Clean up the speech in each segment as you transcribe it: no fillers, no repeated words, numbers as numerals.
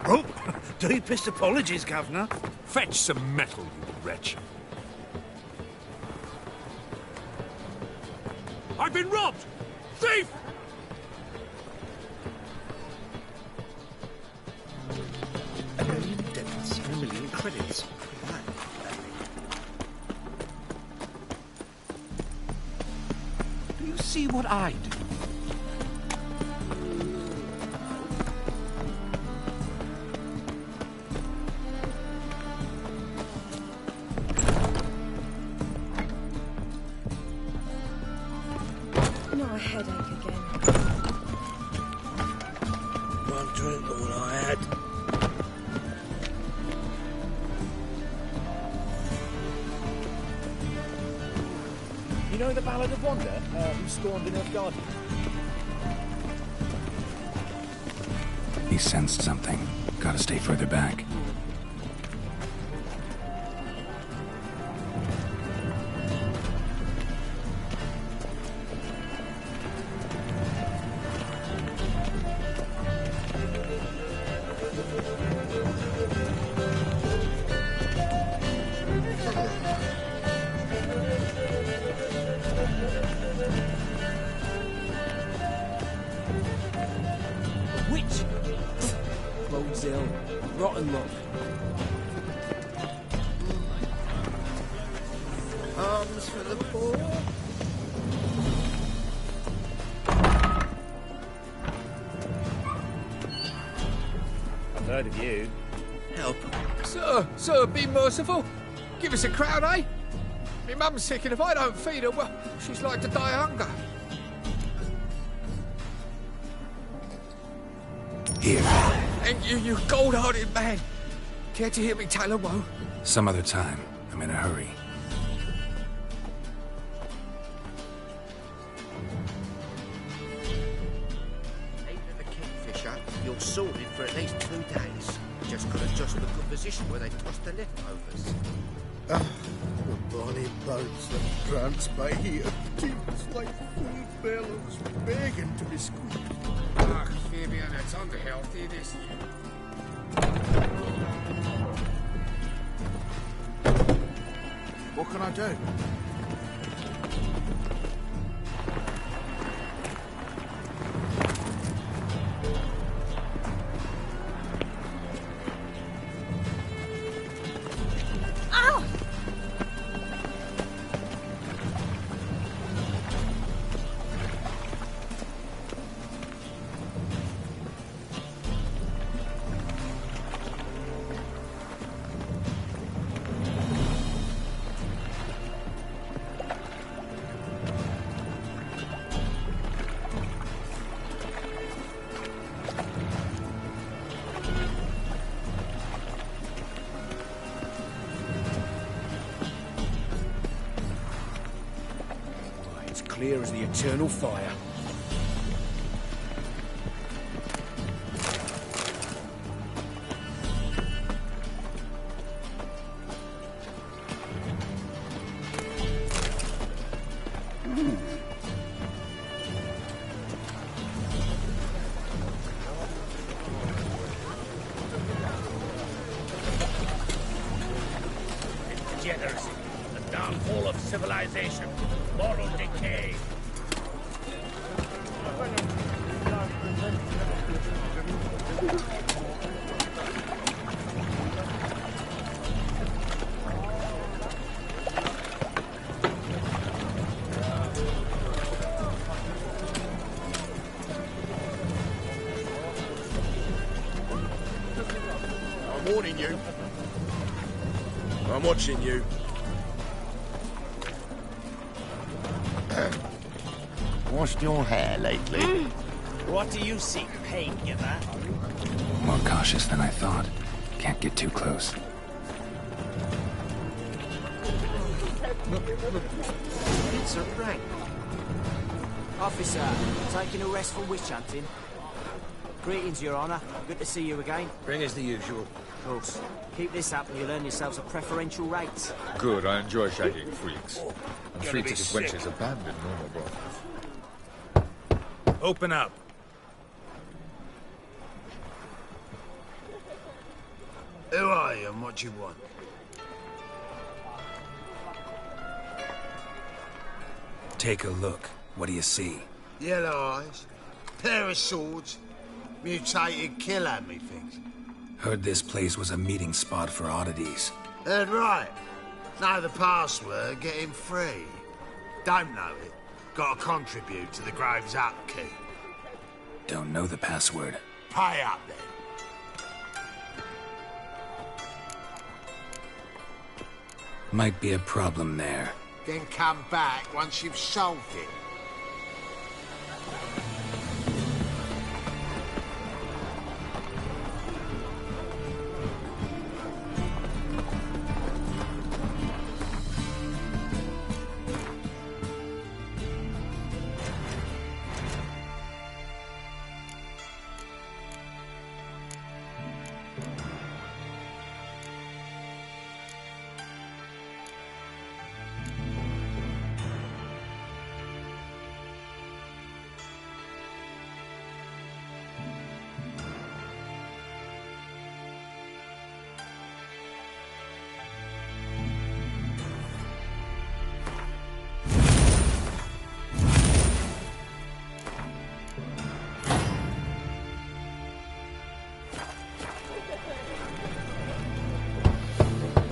Oh, deepest apologies, Governor. Fetch some metal, you wretch. I've been robbed! Thief! $1 million debits and $1 million credits. Do you see what I do? No, a headache again. One drink, all I had. You know the Ballad of Wanda, who stormed in Guardian? He sensed something. Gotta stay further back. Which? Road's ill. Rotten luck. Arms for the poor. I've heard of you. Help. Sir, be merciful. Give us a crown, eh? My mum's sick, and if I don't feed her, well, she's like to die of hunger. Here. Thank you, you gold-hearted man. Care to hear me tell a woe? Some other time. I'm in a hurry. Aim at the kingfisher, you're sorted for at least 2 days. Just got to jostle the good position where they toss the leftovers. The bonny boats that prance by here, teams like full bellows, begging to be squeezed. Ach, Fabian, it's unhealthy, this. What can I do? Ow! It's clear as the eternal fire. Degeneracy, the downfall of civilization, moral decay. I'm warning you. I'm watching you. Washed your hair lately? What do you seek, pain giver? More cautious than I thought. Can't get too close. It's a rank. Officer, taking a rest from witch hunting. Greetings, Your Honour. Good to see you again. Bring us the usual. Of course. Keep this up and you'll earn yourselves a preferential rate. Good, I enjoy shagging freaks. And Gonna be three-ticket sick. wenches abandon normal brothels. Open up. Who are you and what do you want? Take a look. What do you see? Yellow eyes, pair of swords, mutated killer, methinks. Heard this place was a meeting spot for oddities. Heard right. Know the password, get him free. Don't know it. Gotta contribute to the Grave's upkeep. Don't know the password. Pay up then. Might be a problem there. Then come back once you've solved it.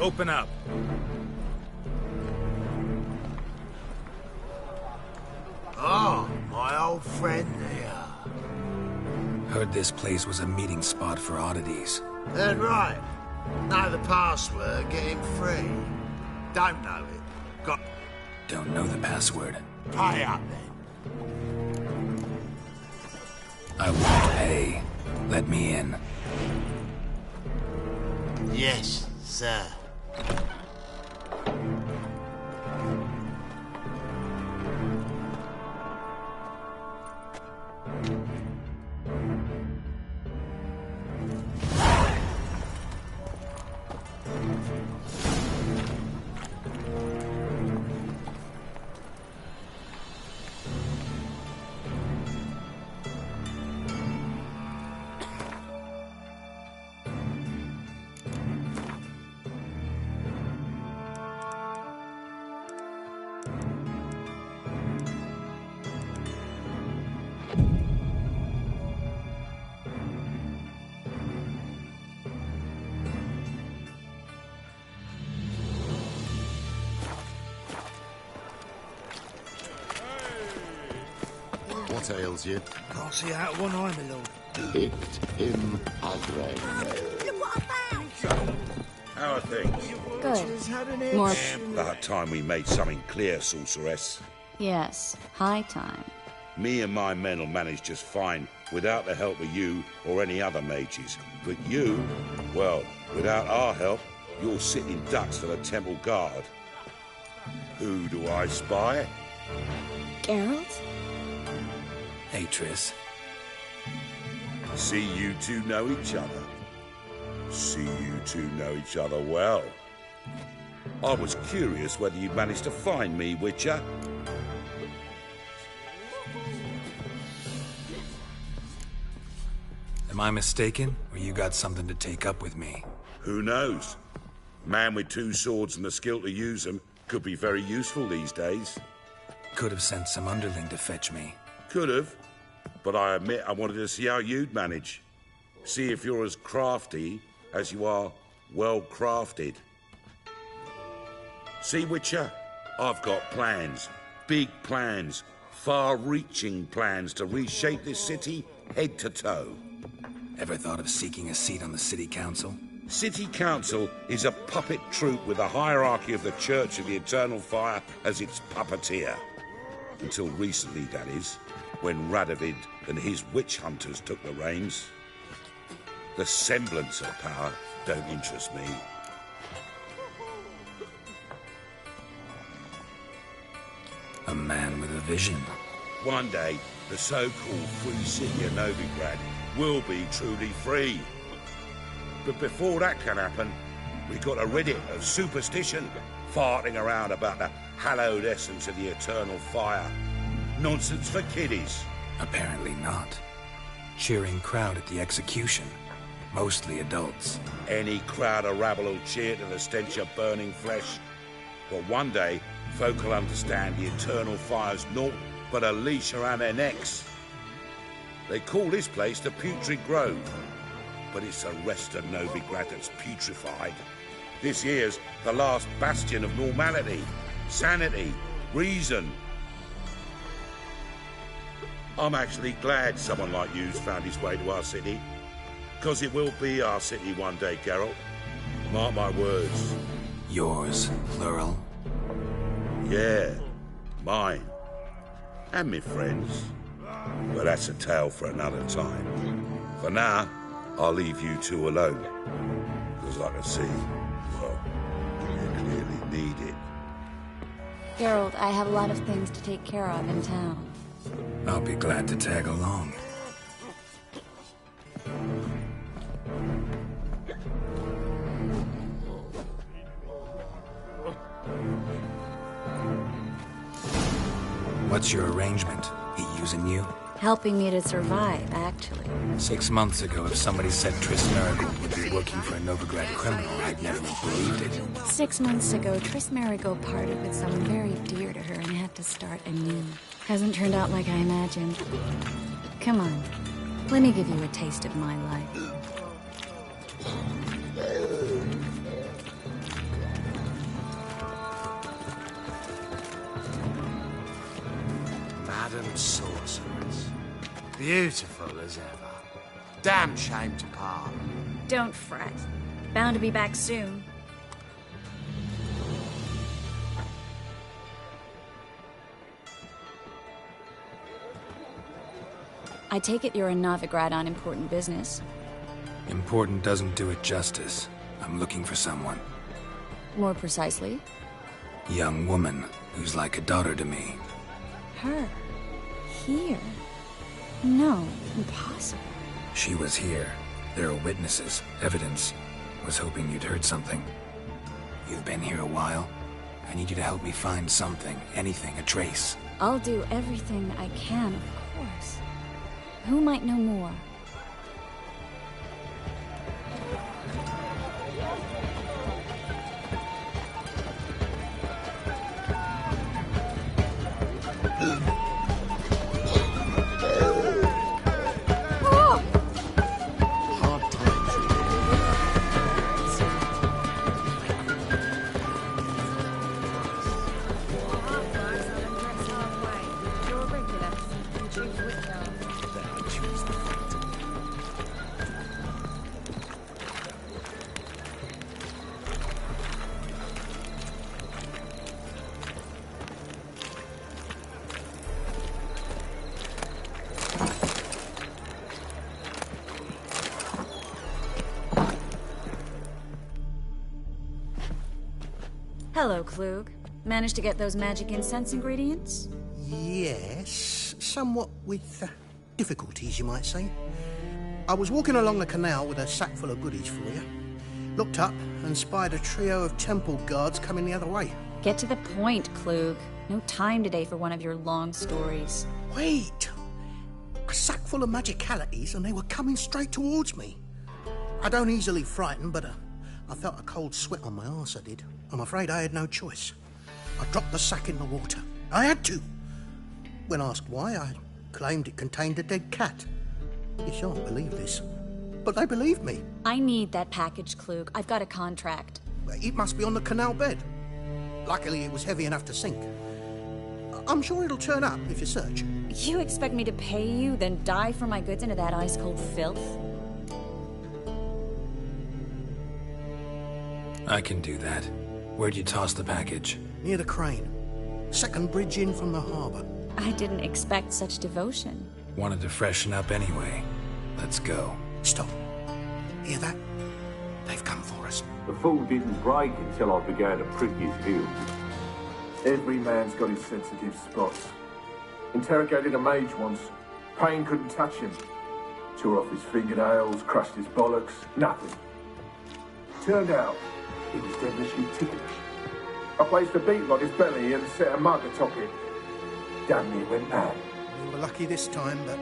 Open up. Oh, my old friend there. Heard this place was a meeting spot for oddities. Heard right. Know the password, get him free. Don't know it. Don't know the password. Pay up then. I won't pay. Let me in. Yes, sir. What ails you? Can't see out one eye, my lord. Picked him ugly. How are things? Good. More. About time we made something clear, sorceress. Yes, high time. Me and my men will manage just fine without the help of you or any other mages. But you, well, without our help, you're sitting ducks for the temple guard. Who do I spy? Geralt? Hey, Triss. See you two know each other. See you two know each other well. I was curious whether you'd managed to find me, Witcher. Am I mistaken, or you got something to take up with me? Who knows? Man with two swords and the skill to use them could be very useful these days. Could have sent some underling to fetch me. Could have, but I admit I wanted to see how you'd manage. See if you're as crafty as you are well-crafted. See, Witcher, I've got plans. Big plans. Far-reaching plans to reshape this city head to toe. Ever thought of seeking a seat on the city council? City Council is a puppet troupe with the hierarchy of the Church of the Eternal Fire as its puppeteer. Until recently, that is, when Radovid and his witch hunters took the reins. The semblance of power don't interest me. A man with a vision. One day, the so-called free city of Novigrad will be truly free. But before that can happen, we got a rid of superstition, farting around about the hallowed essence of the eternal fire. Nonsense for kiddies. Apparently not. Cheering crowd at the execution. Mostly adults. Any crowd of rabble will cheer to the stench of burning flesh. But one day, folk will understand the eternal fire's naught but a leash around their necks. They call this place the Putrid Grove, but it's a rest of Novigrad that's putrefied. This here's the last bastion of normality, sanity, reason. I'm actually glad someone like you's found his way to our city, because it will be our city one day, Geralt. Mark my words. Yours, plural? Yeah, mine. And me friends. But that's a tale for another time. For now, I'll leave you two alone. Because I can see, well, you clearly need it. Geralt, I have a lot of things to take care of in town. I'll be glad to tag along. What's your arrangement? He using you? Helping me to survive, actually. 6 months ago, if somebody said Triss Marigold would be working for a Novigrad criminal, I'd never have believed it. 6 months ago, Triss Marigold parted with someone very dear to her and had to start anew. Hasn't turned out like I imagined. Come on, let me give you a taste of my life. Madam Sorceress. Beautiful as ever. Damn shame to part. Don't fret. Bound to be back soon. I take it you're in Novigrad on important business. Important doesn't do it justice. I'm looking for someone. More precisely? Young woman who's like a daughter to me. Her? Here? No, impossible. She was here. There are witnesses, evidence. Was hoping you'd heard something. You've been here a while. I need you to help me find something, anything, a trace. I'll do everything I can, of course. Who might know more? Hello, Klug. Managed to get those magic incense ingredients? Yes, somewhat with difficulties, you might say. I was walking along the canal with a sack full of goodies for you. Looked up and spied a trio of temple guards coming the other way. Get to the point, Klug. No time today for one of your long stories. Wait! A sack full of magicalities and they were coming straight towards me. I don't easily frighten, but I felt a cold sweat on my arse, I did. I'm afraid I had no choice. I dropped the sack in the water. I had to. When asked why, I claimed it contained a dead cat. You shan't believe this, but they believed me. I need that package, Klug. I've got a contract. It must be on the canal bed. Luckily, it was heavy enough to sink. I'm sure it'll turn up if you search. You expect me to pay you, then dive for my goods into that ice-cold filth? I can do that. Where'd you toss the package? Near the crane. Second bridge in from the harbour. I didn't expect such devotion. Wanted to freshen up anyway. Let's go. Stop. Hear that? They've come for us. The fool didn't break until I began to prick his heels. Every man's got his sensitive spots. Interrogated a mage once. Pain couldn't touch him. Tore off his fingernails, crushed his bollocks, nothing. Turned out, he was devilishly ticklish. I placed a beetle on his belly and set a mug atop it. Damn near went mad. We were lucky this time, but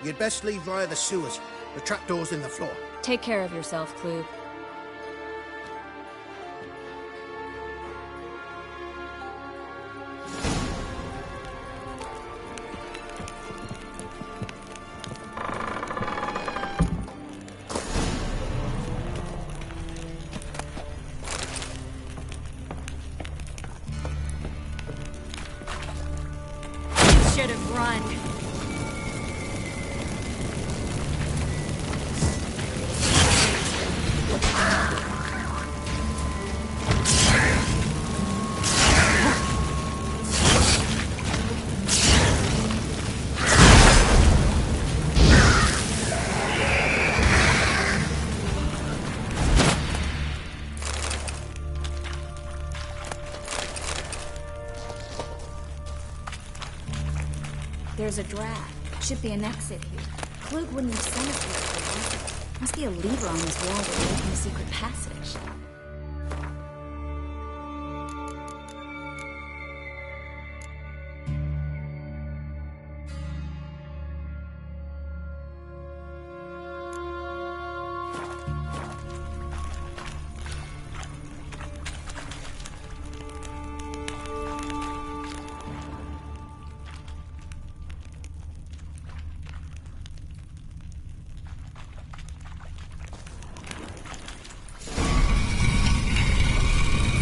you'd best leave via the sewers. The trapdoor's in the floor. Take care of yourself, Klug. Should have run. There's a draft. Should be an exit here. Klug wouldn't have sent us here for one. Must be a lever on this wall that leads to a secret passage.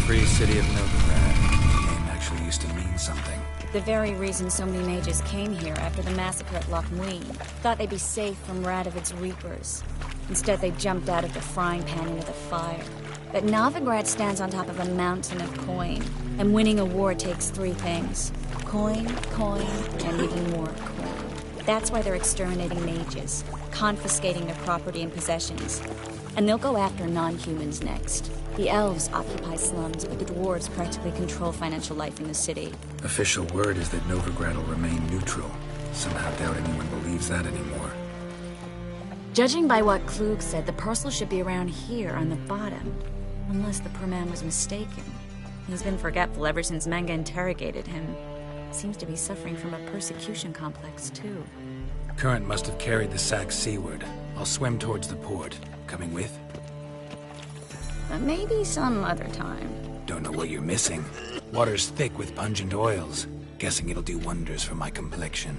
Free city of Novigrad. The name actually used to mean something. The very reason so many mages came here after the massacre at Loch Muin. Thought they'd be safe from Radovid's reapers. Instead, they jumped out of the frying pan into the fire. But Novigrad stands on top of a mountain of coin. And winning a war takes three things. Coin, coin, and even more coin. That's why they're exterminating mages, confiscating their property and possessions. And they'll go after non-humans next. The elves occupy slums, but the dwarves practically control financial life in the city. Official word is that Novigrad will remain neutral. Somehow doubt anyone believes that anymore. Judging by what Klug said, the parcel should be around here on the bottom. Unless the poor man was mistaken. He's been forgetful ever since Manga interrogated him. Seems to be suffering from a persecution complex, too. Current must have carried the sack seaward. I'll swim towards the port. Coming with? Maybe some other time. Don't know what you're missing. Water's thick with pungent oils. Guessing it'll do wonders for my complexion.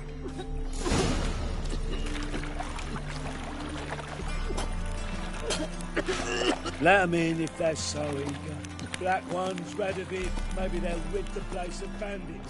Let 'em in if they're so eager. Black ones, Radovid, maybe they'll rid the place of bandits.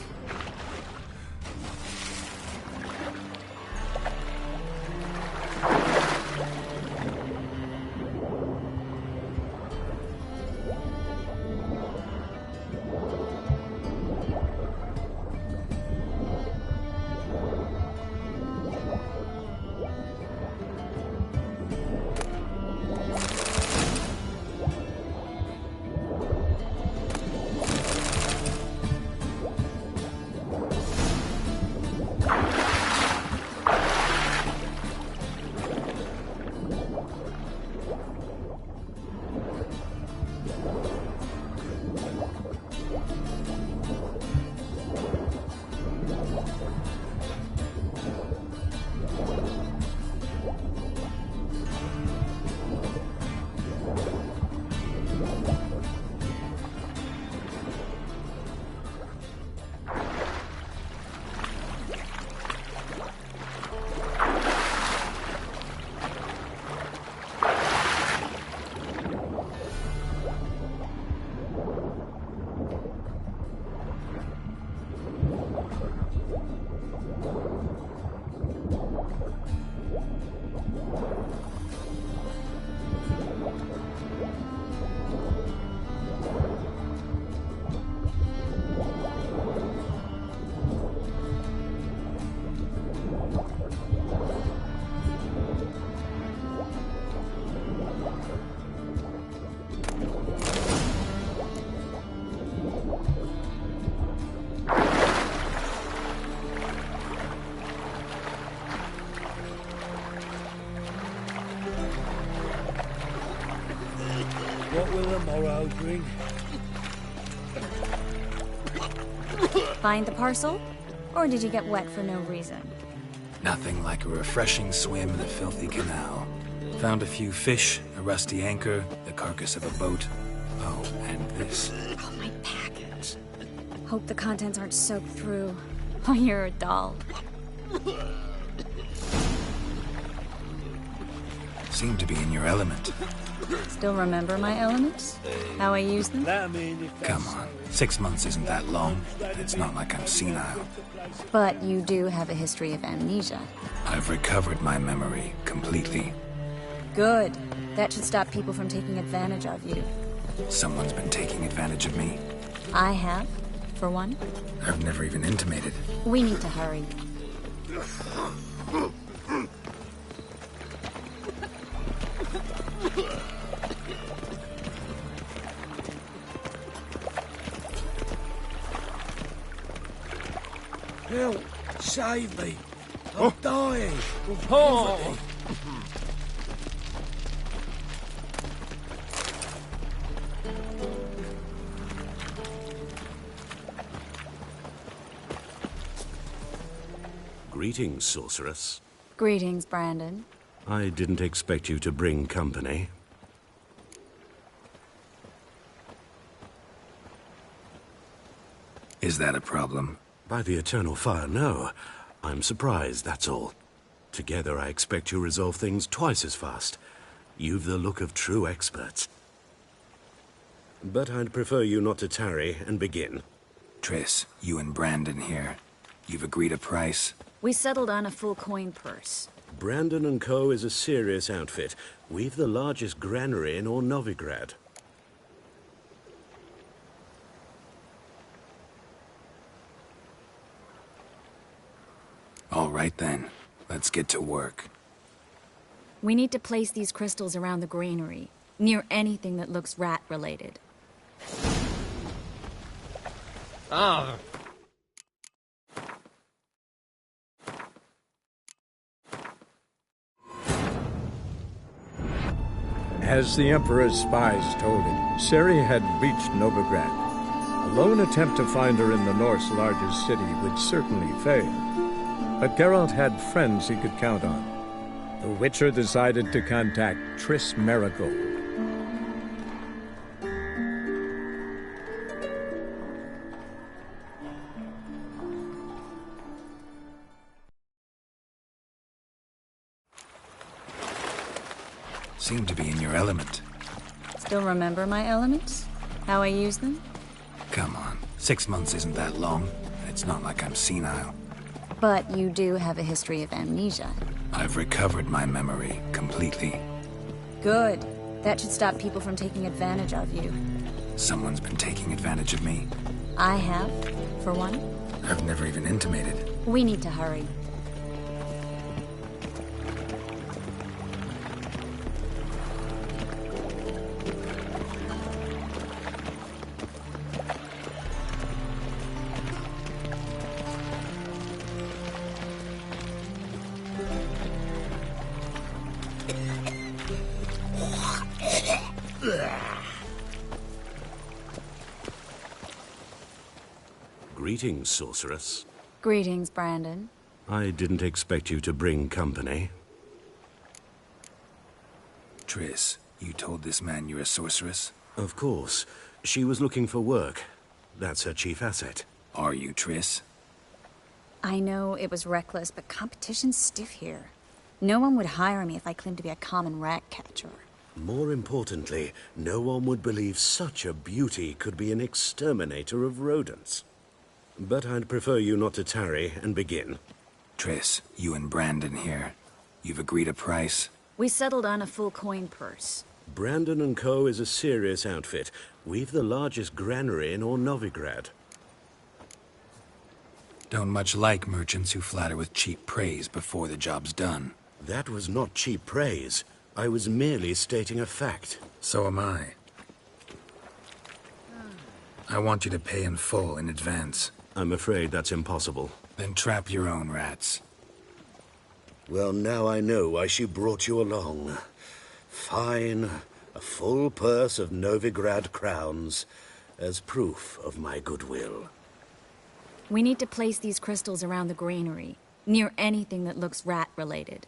What will the morrow bring? Find the parcel? Or did you get wet for no reason? Nothing like a refreshing swim in the filthy canal. Found a few fish, a rusty anchor, the carcass of a boat. Oh, and this. Oh, my package. Hope the contents aren't soaked through. Oh, you're a doll. Seem to be in your element. Still remember my elements? How I use them? Come on. 6 months isn't that long. It's not like I'm senile. But you do have a history of amnesia. I've recovered my memory completely. Good. That should stop people from taking advantage of you. Someone's been taking advantage of me. I have, for one. I've never even intimated. We need to hurry. Help! Save me! I'm dying! Of Oh. poverty. Greetings, sorceress. Greetings, Brandon. I didn't expect you to bring company. Is that a problem? By the eternal fire, no. I'm surprised, that's all. Together, I expect you resolve things twice as fast. You've the look of true experts. But I'd prefer you not to tarry and begin. Triss, you and Brandon here. You've agreed a price? We settled on a full coin purse. Brandon & Co. is a serious outfit. We've the largest granary in all Novigrad. All right then. Let's get to work. We need to place these crystals around the granary, near anything that looks rat-related. Ah. As the Emperor's spies told him, Ciri had reached Novigrad. A lone attempt to find her in the North's largest city would certainly fail. But Geralt had friends he could count on. The Witcher decided to contact Triss Marigold. Seem to be in your element. Still remember my elements? How I use them? Come on. 6 months isn't that long. It's not like I'm senile. But you do have a history of amnesia. I've recovered my memory completely. Good. That should stop people from taking advantage of you. Someone's been taking advantage of me. I have, for one. I've never even intimated. We need to hurry. Greetings, sorceress. Greetings, Brandon. I didn't expect you to bring company. Triss, you told this man you're a sorceress? Of course. She was looking for work. That's her chief asset. Are you, Triss? I know it was reckless, but competition's stiff here. No one would hire me if I claimed to be a common rat catcher. More importantly, no one would believe such a beauty could be an exterminator of rodents. But I'd prefer you not to tarry and begin. Triss, you and Brandon here. You've agreed a price? We settled on a full coin purse. Brandon & Co. is a serious outfit. We've the largest granary in all Novigrad. Don't much like merchants who flatter with cheap praise before the job's done. That was not cheap praise. I was merely stating a fact. So am I. I want you to pay in full in advance. I'm afraid that's impossible. Then trap your own rats. Well, now I know why she brought you along. Fine. A full purse of Novigrad crowns as proof of my goodwill. We need to place these crystals around the granary, near anything that looks rat-related.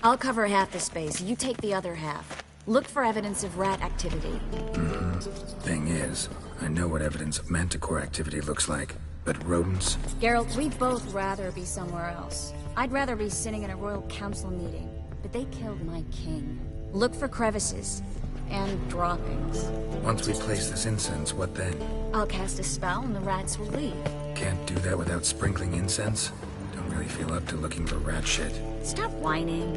I'll cover half the space, you take the other half. Look for evidence of rat activity. Thing is, I know what evidence of manticore activity looks like, but rodents? Geralt, we'd both rather be somewhere else. I'd rather be sitting in a royal council meeting, but they killed my king. Look for crevices. And droppings. Once we place this incense, what then? I'll cast a spell and the rats will leave. Can't do that without sprinkling incense? Don't really feel up to looking for rat shit. Stop whining.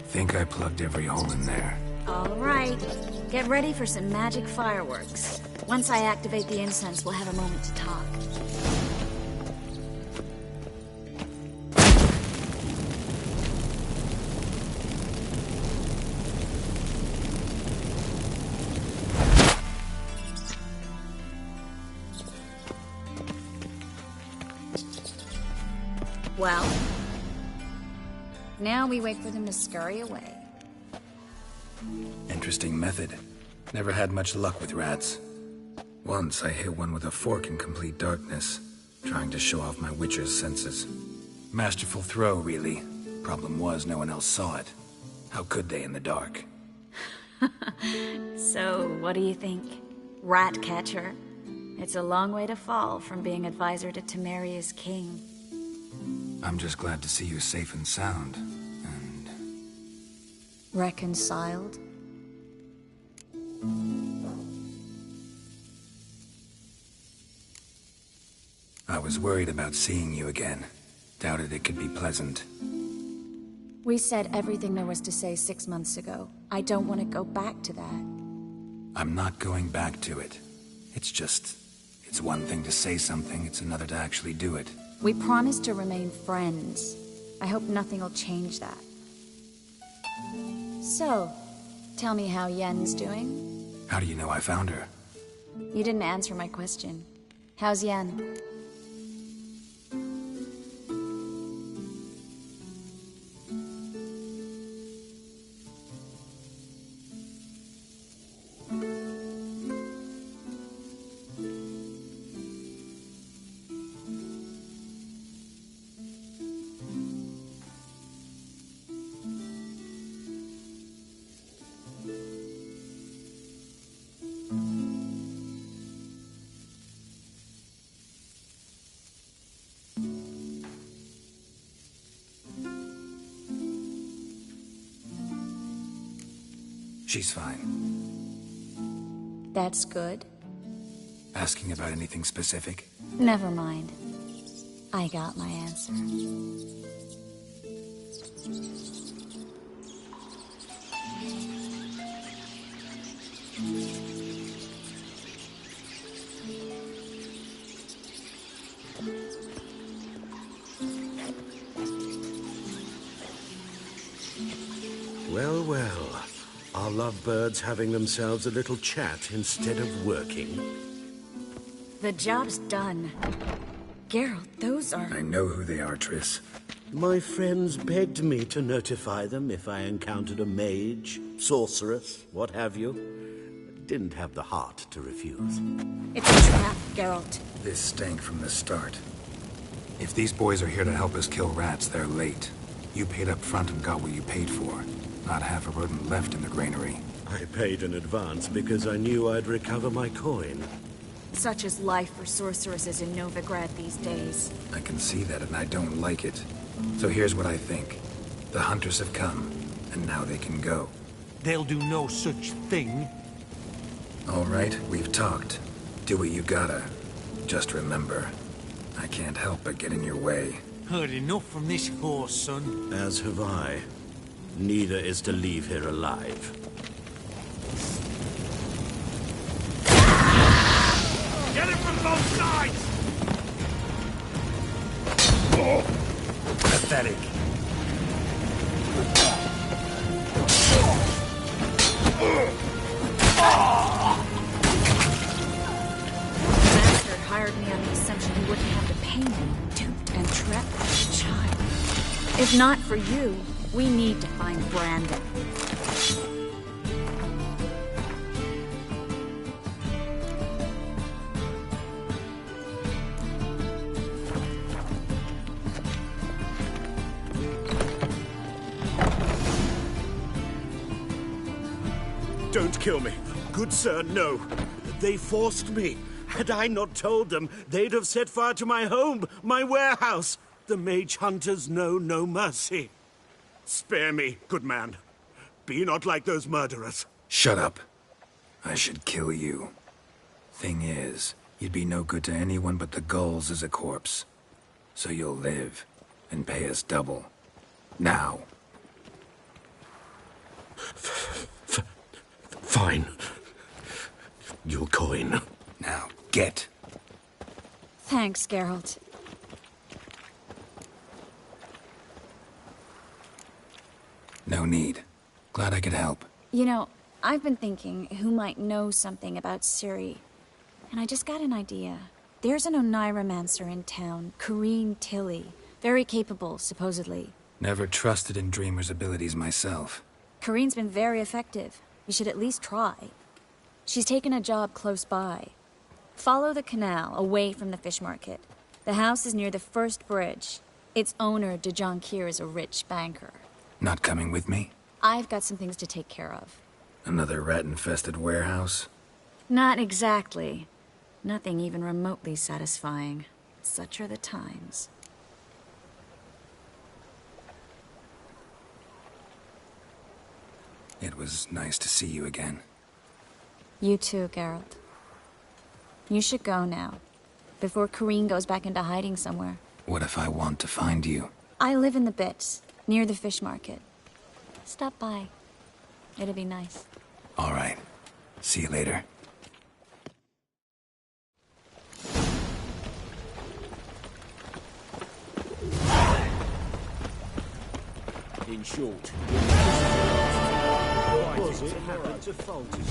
Think I plugged every hole in there. All right. Get ready for some magic fireworks. Once I activate the incense, we'll have a moment to talk. Well, now we wait for them to scurry away. Interesting method. Never had much luck with rats. Once I hit one with a fork in complete darkness, trying to show off my witcher's senses. Masterful throw, really. Problem was, no one else saw it. How could they in the dark? So, what do you think? Rat catcher? It's a long way to fall from being advisor to Temeria's king. I'm just glad to see you safe and sound. Reconciled? I was worried about seeing you again. Doubted it could be pleasant. We said everything there was to say 6 months ago. I don't want to go back to that. I'm not going back to it. It's one thing to say something, it's another to actually do it. We promised to remain friends. I hope nothing will change that. So, tell me how Yen's doing? How do you know I found her? You didn't answer my question. How's Yen? She's fine. That's good. Asking about anything specific? Never mind. I got my answer. Well, well. Are lovebirds having themselves a little chat instead of working? The job's done. Geralt, those are... I know who they are, Triss. My friends begged me to notify them if I encountered a mage, sorceress, what have you. Didn't have the heart to refuse. It's a trap, Geralt. This stank from the start. If these boys are here to help us kill rats, they're late. You paid up front and got what you paid for. Not half a rodent left in the granary. I paid in advance because I knew I'd recover my coin. Such is life for sorceresses in Novigrad these days. I can see that and I don't like it. So here's what I think. The hunters have come, and now they can go. They'll do no such thing. All right, we've talked. Do what you gotta. Just remember, I can't help but get in your way. Heard enough from this horse, son. As have I. Neither is to leave here alive. Get it from both sides! Oh, pathetic. Bastard hired me on the assumption he wouldn't have to pay me, duped and trapped like a child. If not for you, we need to find Brandon. Don't kill me. Good sir, no. They forced me. Had I not told them, they'd have set fire to my home, my warehouse. The mage hunters know no mercy. Spare me, good man. Be not like those murderers. Shut up. I should kill you. Thing is, you'd be no good to anyone but the gulls as a corpse. So you'll live, and pay us double. Now. Fine. Your coin. Now, get. Thanks, Geralt. No need. Glad I could help. You know, I've been thinking who might know something about Ciri. And I just got an idea. There's an Oneiromancer in town, Corrine Tilly. Very capable, supposedly. Never trusted in Dreamer's abilities myself. Corrine's been very effective. You should at least try. She's taken a job close by. Follow the canal, away from the fish market. The house is near the first bridge. Its owner, de Jonquier, is a rich banker. Not coming with me? I've got some things to take care of. Another rat-infested warehouse? Not exactly. Nothing even remotely satisfying. Such are the times. It was nice to see you again. You too, Geralt. You should go now, before Corrine goes back into hiding somewhere. What if I want to find you? I live in the Bits, near the fish market. Stop by. It'll be nice. All right. See you later. In short, What was it? happened to fault is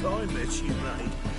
I met you, mate.